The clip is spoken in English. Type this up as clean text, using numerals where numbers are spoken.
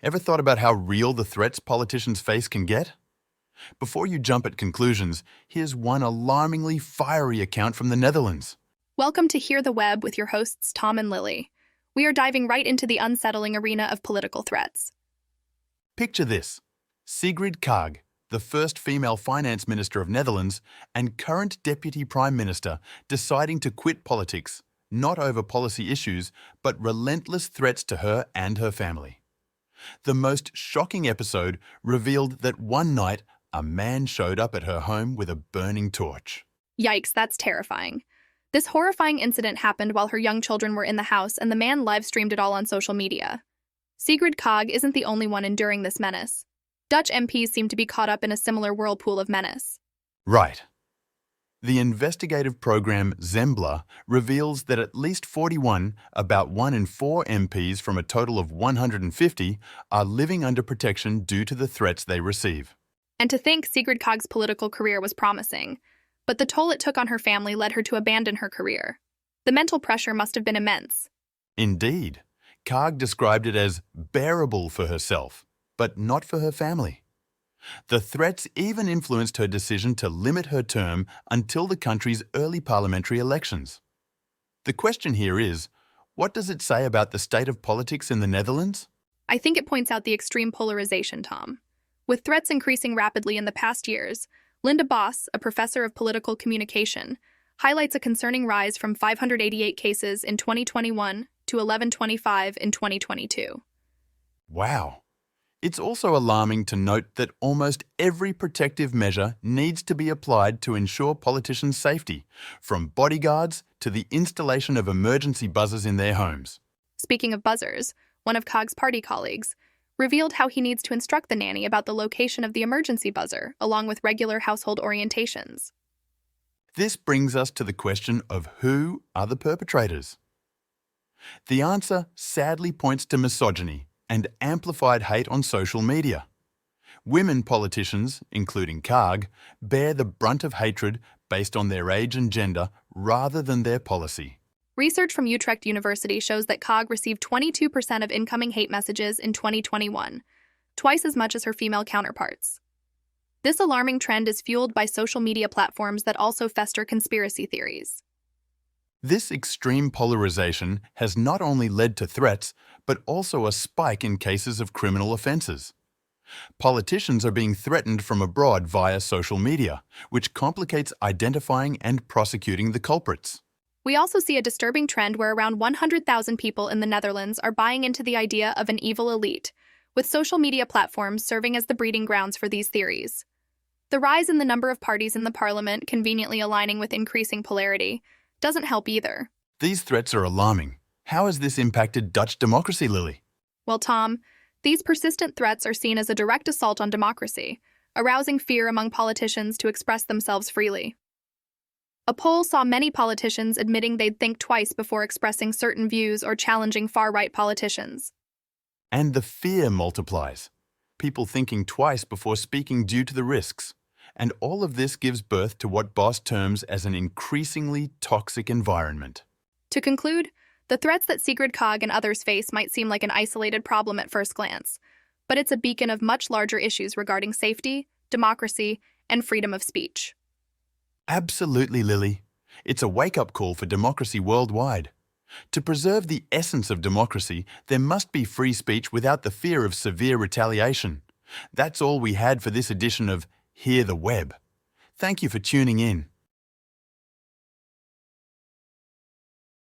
Ever thought about how real the threats politicians face can get? Before you jump at conclusions, here's one alarmingly fiery account from the Netherlands. Welcome to Hear the Web with your hosts Tom and Lily. We are diving right into the unsettling arena of political threats. Picture this. Sigrid Kaag, the first female finance minister of Netherlands and current deputy prime minister, deciding to quit politics, not over policy issues, but relentless threats to her and her family. The most shocking episode revealed that one night a man showed up at her home with a burning torch. Yikes, that's terrifying. This horrifying incident happened while her young children were in the house, and the man live-streamed it all on social media. Sigrid Kaag isn't the only one enduring this menace. Dutch MPs seem to be caught up in a similar whirlpool of menace. Right. The investigative program Zembla reveals that at least 41, about 1 in 4 MPs from a total of 150, are living under protection due to the threats they receive. And to think Sigrid Kaag's political career was promising, but the toll it took on her family led her to abandon her career. The mental pressure must have been immense. Indeed, Kaag described it as bearable for herself, but not for her family. The threats even influenced her decision to limit her term until the country's early parliamentary elections. The question here is, what does it say about the state of politics in the Netherlands? I think it points out the extreme polarization, Tom. With threats increasing rapidly in the past years, Linda Boss, a professor of political communication, highlights a concerning rise from 588 cases in 2021 to 1125 in 2022. Wow. It's also alarming to note that almost every protective measure needs to be applied to ensure politicians' safety, from bodyguards to the installation of emergency buzzers in their homes. Speaking of buzzers, one of Kaag's party colleagues revealed how he needs to instruct the nanny about the location of the emergency buzzer, along with regular household orientations. This brings us to the question of who are the perpetrators. The answer sadly points to misogyny and amplified hate on social media. Women politicians, including Kaag, bear the brunt of hatred based on their age and gender rather than their policy. Research from Utrecht University shows that Kaag received 22% of incoming hate messages in 2021, twice as much as her female counterparts. This alarming trend is fueled by social media platforms that also fester conspiracy theories. This extreme polarization has not only led to threats, but also a spike in cases of criminal offences. Politicians are being threatened from abroad via social media, which complicates identifying and prosecuting the culprits. We also see a disturbing trend where around 100,000 people in the Netherlands are buying into the idea of an evil elite, with social media platforms serving as the breeding grounds for these theories. The rise in the number of parties in the parliament conveniently aligning with increasing polarity doesn't help either. These threats are alarming. How has this impacted Dutch democracy, Lily? Well, Tom, these persistent threats are seen as a direct assault on democracy, arousing fear among politicians to express themselves freely. A poll saw many politicians admitting they'd think twice before expressing certain views or challenging far-right politicians. And the fear multiplies. People thinking twice before speaking due to the risks. And all of this gives birth to what Boss terms as an increasingly toxic environment. To conclude, the threats that Sigrid Kaag and others face might seem like an isolated problem at first glance, but it's a beacon of much larger issues regarding safety, democracy, and freedom of speech. Absolutely, Lily. It's a wake-up call for democracy worldwide. To preserve the essence of democracy, there must be free speech without the fear of severe retaliation. That's all we had for this edition of Hear the Web. Thank you for tuning in.